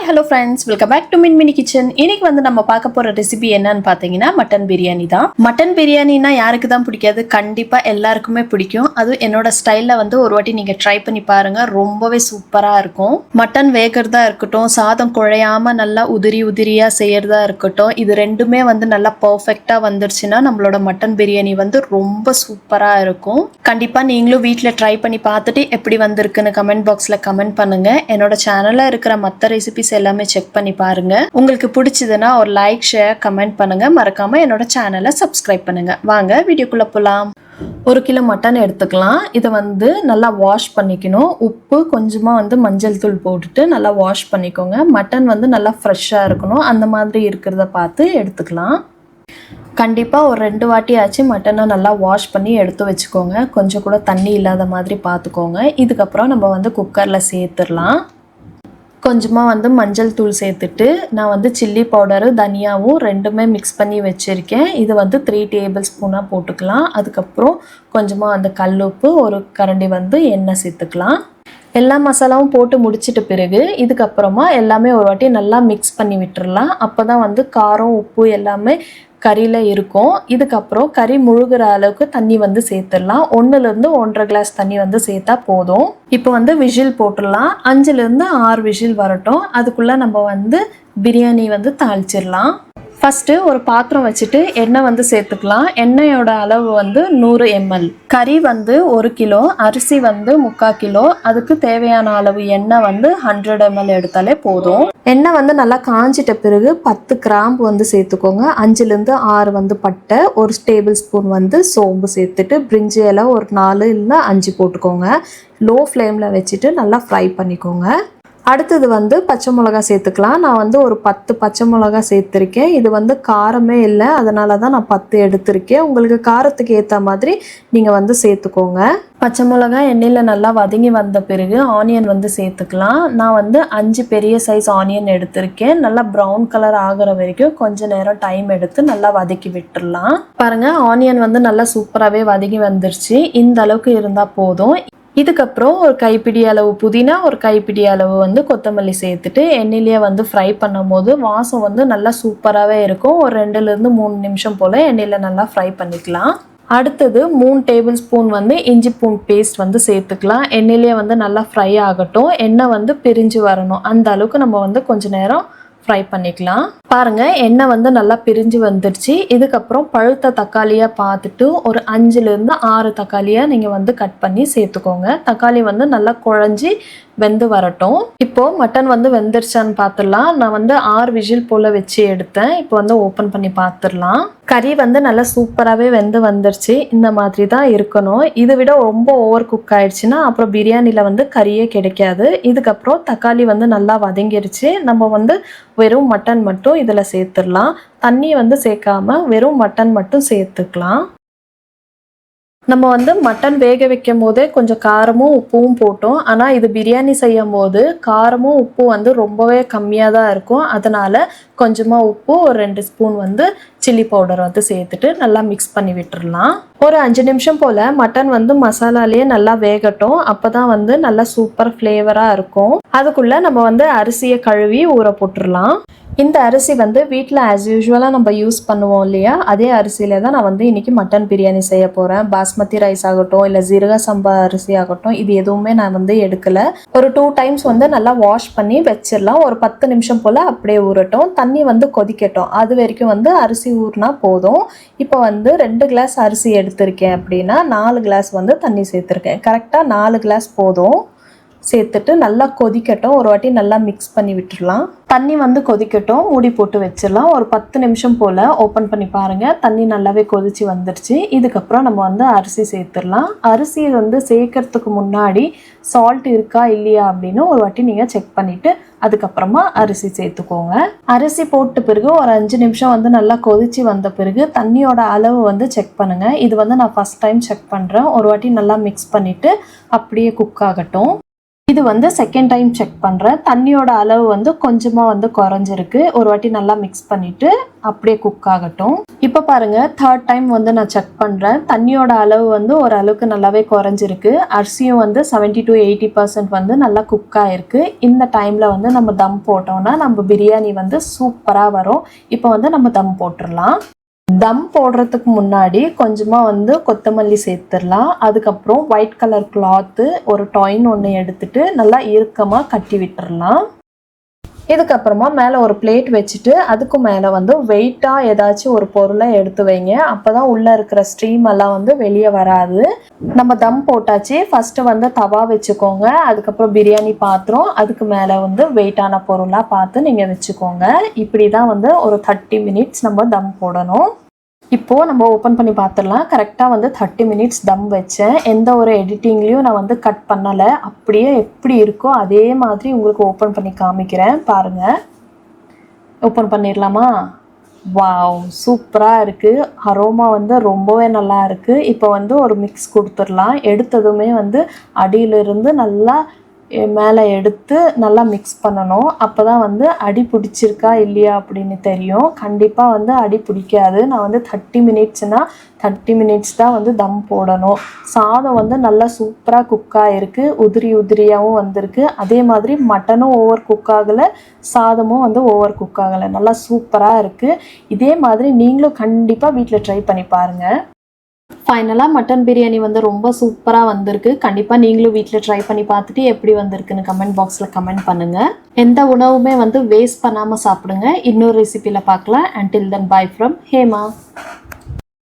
Hi hello friends, welcome back to Mini Kitchen. இன்னைக்கு வந்து நம்ம பார்க்க போற ரெசிபி என்னன்னு பார்த்தீங்கன்னா மட்டன் பிரியாணி தான். மட்டன் பிரியாணினா யாருக்கு தான் பிடிக்காது? கண்டிப்பா எல்லாருக்குமே பிடிக்கும். அது என்னோட ஸ்டைல்ல வந்து ஒரு வாட்டி நீங்க ட்ரை பண்ணி பாருங்க, ரொம்பவே சூப்பரா இருக்கும். மட்டன் வேகிறதா இருக்கட்டும், சாதம் குழையாம நல்லா உதிரியா செய்யறதா இருக்கட்டும், இது ரெண்டுமே வந்து நல்லா பர்ஃபெக்டா வந்துருச்சுன்னா நம்மளோட மட்டன் பிரியாணி வந்து ரொம்ப சூப்பரா இருக்கும். கண்டிப்பா நீங்களும் வீட்டில் ட்ரை பண்ணி பார்த்துட்டு எப்படி வந்திருக்குன்னு கமெண்ட் பாக்ஸ்ல கமெண்ட் பண்ணுங்க. என்னோட சேனல்ல இருக்கிற மற்ற ரெசிபிஸ் எல்லாமே செக் பண்ணி பாருங்க. உங்களுக்கு பிடிச்சதுன்னா ஒரு லைக், ஷேர், கமெண்ட் பண்ணுங்க. மறக்காம என்னோட சேனலை சப்ஸ்கிரைப் பண்ணுங்க. வாங்க வீடியோக்குள்ள போலாம். 1 கிலோ மட்டன் எடுத்துக்கலாம். இதை வந்து நல்லா வாஷ் பண்ணிக்கணும். உப்பு கொஞ்சமாக வந்து மஞ்சள் தூள் போட்டுட்டு நல்லா வாஷ் பண்ணிக்கோங்க. மட்டன் வந்து நல்லா ஃப்ரெஷ்ஷாக இருக்கணும். அந்த மாதிரி இருக்கிறத பார்த்து எடுத்துக்கலாம். கண்டிப்பாக ஒரு 2 வாட்டி ஆச்சு மட்டனை நல்லா வாஷ் பண்ணி எடுத்து வச்சுக்கோங்க. கொஞ்சம் கூட தண்ணி இல்லாத மாதிரி பார்த்துக்கோங்க. இதுக்கப்புறம் நம்ம வந்து குக்கரில் சேர்த்துடலாம். கொஞ்சமாக வந்து மஞ்சள் தூள் சேர்த்துட்டு நான் வந்து சில்லி பவுடரு தனியாவும் ரெண்டுமே மிக்ஸ் பண்ணி வச்சுருக்கேன். இது வந்து 3 டேபிள் ஸ்பூனாக போட்டுக்கலாம். அதுக்கப்புறம் கொஞ்சமாக வந்து கல்லுப்பு, ஒரு கரண்டி வந்து எண்ணெய் சேர்த்துக்கலாம். எல்லா மசாலாவும் போட்டு முடிச்சிட்ட பிறகு இதுக்கப்புறமா எல்லாமே ஒரு வாட்டி நல்லா மிக்ஸ் பண்ணி விட்டுறலாம். அப்போ தான் வந்து காரம், உப்பு எல்லாமே கறியில் இருக்கும். இதுக்கப்புறம் கறி முழுகிற அளவுக்கு தண்ணி வந்து சேர்த்துடலாம். 1லேருந்து 1.5 கிளாஸ் தண்ணி வந்து சேர்த்தா போதும். இப்போ வந்து விசில் போட்டுடலாம். 5லேருந்து 6 விசில் வரட்டும். அதுக்குள்ளே நம்ம வந்து பிரியாணி வந்து தாளிச்சிடலாம். ஃபஸ்ட்டு ஒரு பாத்திரம் வச்சுட்டு எண்ணெய் வந்து சேர்த்துக்கலாம். எண்ணெயோட அளவு வந்து 100 ml. கறி வந்து 1 கிலோ, அரிசி வந்து 3/4 கிலோ. அதுக்கு தேவையான அளவு எண்ணெய் வந்து 100 ml எடுத்தாலே போதும். எண்ணெய் வந்து நல்லா காஞ்சிட்ட பிறகு 10 கிராம்பு வந்து சேர்த்துக்கோங்க. 5லேருந்து 6 வந்து பட்டை, 1 டேபிள் ஸ்பூன் வந்து சோம்பு சேர்த்துட்டு பிரிஞ்சி இலை ஒரு 4 இல்லைன்னா 5 போட்டுக்கோங்க. லோ ஃப்ளேமில் வச்சுட்டு நல்லா ஃப்ரை பண்ணிக்கோங்க. அடுத்தது வந்து பச்சை மிளகா சேர்த்துக்கலாம். நான் வந்து ஒரு 10 பச்சை மிளகா சேர்த்துருக்கேன். இது வந்து காரமே இல்லை, அதனால தான் நான் 10 எடுத்திருக்கேன். உங்களுக்கு காரத்துக்கு ஏற்ற மாதிரி நீங்கள் வந்து சேர்த்துக்கோங்க. பச்சை மிளகா எண்ணெயில் நல்லா வதங்கி வந்த பிறகு ஆனியன் வந்து சேர்த்துக்கலாம். நான் வந்து 5 பெரிய சைஸ் ஆனியன் எடுத்திருக்கேன். நல்லா ப்ரௌன் கலர் ஆகிற வரைக்கும் கொஞ்சம் நேரம் டைம் எடுத்து நல்லா வதக்கி விட்டுடலாம். பாருங்கள், ஆனியன் வந்து நல்லா சூப்பராகவே வதங்கி வந்துருச்சு. இந்த அளவுக்கு இருந்தால் போதும். இதுக்கப்புறம் ஒரு கைப்பிடி அளவு புதினா, ஒரு கைப்பிடி அளவு வந்து கொத்தமல்லி சேர்த்துட்டு எண்ணெயிலேயே வந்து ஃப்ரை பண்ணும் போது வாசம் வந்து நல்லா சூப்பராகவே இருக்கும். ஒரு 2லேருந்து 3 நிமிஷம் போல் எண்ணெயில் நல்லா ஃப்ரை பண்ணிக்கலாம். அடுத்தது 3 டேபிள் ஸ்பூன் வந்து இஞ்சி பூண்டு பேஸ்ட் வந்து சேர்த்துக்கலாம். எண்ணெயிலேயே வந்து நல்லா ஃப்ரை ஆகட்டும். எண்ணெய் வந்து பிரிஞ்சு வரணும். அந்த அளவுக்கு நம்ம வந்து கொஞ்சம் நேரம் ஃப்ரை பண்ணிக்கலாம். பாருங்க, எண்ணெய் வந்து நல்லா பிரிஞ்சு வந்துடுச்சு. இதுக்கப்புறம் பழுத்த தக்காளியாக பார்த்துட்டு ஒரு 5லேருந்து 6 தக்காளியாக நீங்கள் வந்து கட் பண்ணி சேர்த்துக்கோங்க. தக்காளி வந்து நல்லா குழஞ்சி வெந்து வரட்டும். இப்போது மட்டன் வந்து வெந்துருச்சான்னு பார்த்துடலாம். நான் வந்து 6 விசில் போல் வச்சு எடுத்தேன். இப்போ வந்து ஓப்பன் பண்ணி பார்த்துடலாம். கறி வந்து நல்லா சூப்பராகவே வெந்து வந்துருச்சு. இந்த மாதிரி தான் இருக்கணும். இதை விட ரொம்ப ஓவர் குக் ஆயிடுச்சுன்னா அப்புறம் பிரியாணியில் வந்து கறியே கிடைக்காது. இதுக்கப்புறம் தக்காளி வந்து நல்லா வதங்கிருச்சு. நம்ம வந்து வெறும் மட்டன் மட்டும் இதில் சேர்த்துடலாம். தண்ணி வந்து சேர்க்காம வெறும் மட்டன் மட்டும் சேர்த்துக்கலாம். நம்ம வந்து மட்டன் வேக வைக்கும் போதே கொஞ்சம் காரமும் உப்பும் போட்டோம். ஆனால் இது பிரியாணி செய்யும் போது காரமும் உப்பு வந்து ரொம்பவே கம்மியாக தான் இருக்கும். அதனால் கொஞ்சமாக உப்பு, ஒரு 2 ஸ்பூன் வந்து சில்லி பவுடர் வந்து சேர்த்துட்டு நல்லா மிக்ஸ் பண்ணி விட்டுடலாம். ஒரு 5 நிமிஷம் போல் மட்டன் வந்து மசாலாலேயே நல்லா வேகட்டும். அப்போ தான் வந்து நல்லா சூப்பர் ஃப்ளேவராக இருக்கும். அதுக்குள்ளே நம்ம வந்து அரிசியை கழுவி ஊற போட்டுடலாம். இந்த அரிசி வந்து வீட்டில் ஆஸ் யூஸ்வலாக நம்ம யூஸ் பண்ணுவோம் இல்லையா, அதே அரிசியில தான் நான் வந்து இன்றைக்கி மட்டன் பிரியாணி செய்ய போகிறேன். பாஸ்மதி ரைஸ் ஆகட்டும், இல்லை ஜீரக சம்பா அரிசி ஆகட்டும், இது எதுவுமே நான் வந்து எடுக்கலை. ஒரு 2 டைம்ஸ் வந்து நல்லா வாஷ் பண்ணி வச்சிடலாம். ஒரு 10 நிமிஷம் போல் அப்படியே ஊறட்டும். தண்ணி வந்து கொதிக்கட்டும். அது வரைக்கும் வந்து அரிசி ஊறினா போதும். இப்போ வந்து 2 கிளாஸ் அரிசி எடுத்திருக்கேன் அப்படின்னா 4 கிளாஸ் வந்து தண்ணி சேர்த்துருக்கேன். கரெக்டாக 4 கிளாஸ் போதும். சேர்த்துட்டு நல்லா கொதிக்கட்டும். ஒரு வாட்டி நல்லா மிக்ஸ் பண்ணி விட்டுடலாம். தண்ணி வந்து கொதிக்கட்டும். மூடி போட்டு வச்சிடலாம். ஒரு 10 நிமிஷம் போல் ஓப்பன் பண்ணி பாருங்கள். தண்ணி நல்லாவே கொதிச்சு வந்துடுச்சு. இதுக்கப்புறம் நம்ம வந்து அரிசி சேர்த்துடலாம். அரிசி வந்து சேர்க்கறதுக்கு முன்னாடி சால்ட் இருக்கா இல்லையா அப்படின்னு ஒரு வாட்டி நீங்கள் செக் பண்ணிவிட்டு அதுக்கப்புறமா அரிசி சேர்த்துக்கோங்க. அரிசி போட்ட பிறகு ஒரு 5 நிமிஷம் வந்து நல்லா கொதிச்சு வந்த பிறகு தண்ணியோட அளவு வந்து செக் பண்ணுங்கள். இது வந்து நான் ஃபஸ்ட் டைம் செக் பண்ணுறேன். ஒரு வாட்டி நல்லா மிக்ஸ் பண்ணிவிட்டு அப்படியே குக் ஆகட்டும். இது வந்து செகண்ட் டைம் செக் பண்ணுறேன். தண்ணியோட அளவு வந்து கொஞ்சமாக வந்து குறைஞ்சிருக்கு. ஒரு வாட்டி நல்லா மிக்ஸ் பண்ணிவிட்டு அப்படியே குக் ஆகட்டும். இப்போ பாருங்கள், தேர்ட் டைம் வந்து நான் செக் பண்ணுறேன். தண்ணியோட அளவு வந்து ஓரளவுக்கு நல்லாவே குறைஞ்சிருக்கு. அரிசியும் வந்து 70 to 80% வந்து நல்லா குக் ஆகிருக்கு. இந்த டைமில் வந்து நம்ம தம் போட்டோம்னா நம்ம பிரியாணி வந்து சூப்பராக வரும். இப்போ வந்து நம்ம தம் போட்டுடலாம். தம் போடுறதுக்கு முன்னாடி கொஞ்சமாக வந்து கொத்தமல்லி சேர்த்துடலாம். அதுக்கப்புறம் ஒயிட் கலர் கிளாத்து ஒரு டாயின் ஒன்று எடுத்துட்டு நல்லா இறுக்கமாக கட்டி விட்டுடலாம். இதுக்கப்புறமா மேலே ஒரு பிளேட் வச்சுட்டு அதுக்கு மேலே வந்து வெயிட்டாக ஏதாச்சும் ஒரு பொருளை எடுத்து வைங்க. அப்போ தான் உள்ளே இருக்கிற ஸ்ட்ரீம் எல்லாம் வந்து வெளியே வராது. நம்ம தம் போட்டாச்சு. ஃபஸ்ட்டு வந்து தவா வச்சுக்கோங்க. அதுக்கப்புறம் பிரியாணி பாத்திரம், அதுக்கு மேலே வந்து வெயிட்டான பொருளாக பார்த்து நீங்கள் வச்சுக்கோங்க. இப்படி தான் வந்து ஒரு 30 minutes நம்ம தம் போடணும். இப்போது நம்ம ஓப்பன் பண்ணி பார்த்துடலாம். கரெக்டாக வந்து 30 minutes தம் வச்சேன். எந்த ஒரு எடிட்டிங்லேயும் நான் வந்து கட் பண்ணலை. அப்படியே எப்படி இருக்கோ அதே மாதிரி உங்களுக்கு ஓப்பன் பண்ணி காமிக்கிறேன் பாருங்கள். ஓப்பன் பண்ணிடலாமா? வாவ், சூப்பராக இருக்குது. அரோமா வந்து ரொம்பவே நல்லா இருக்குது. இப்போ வந்து ஒரு மிக்ஸ் கொடுத்துடலாம். எடுத்ததுமே வந்து அடியிலிருந்து நல்லா மேலே எடுத்து நல்லா மிக்ஸ் பண்ணணும். அப்போ தான் வந்து அடி பிடிச்சிருக்கா இல்லையா அப்படின்னு தெரியும். கண்டிப்பாக வந்து அடி பிடிக்காது. நான் வந்து 30 minutesனால் 30 minutes தான் வந்து தம் போடணும். சாதம் வந்து நல்லா சூப்பராக குக்காக இருக்குது. உதிரியாகவும் வந்திருக்கு. அதே மாதிரி மட்டனும் ஓவர் குக் ஆகலை, சாதமும் வந்து ஓவர் குக் ஆகலை. நல்லா சூப்பராக இருக்குது. இதே மாதிரி நீங்களும் கண்டிப்பாக வீட்டில் ட்ரை பண்ணி பாருங்கள். ஃபைனலாக மட்டன் பிரியாணி வந்து ரொம்ப சூப்பராக வந்திருக்கு. கண்டிப்பாக நீங்களும் வீட்டில் ட்ரை பண்ணி பார்த்துட்டு எப்படி வந்திருக்குன்னு கமெண்ட் பாக்ஸில் கமெண்ட் பண்ணுங்கள். எந்த உணவுமே வந்து வேஸ்ட் பண்ணாமல் சாப்பிடுங்க. இன்னொரு ரெசிபியில் பார்க்கலாம். Until then, bye from Hema.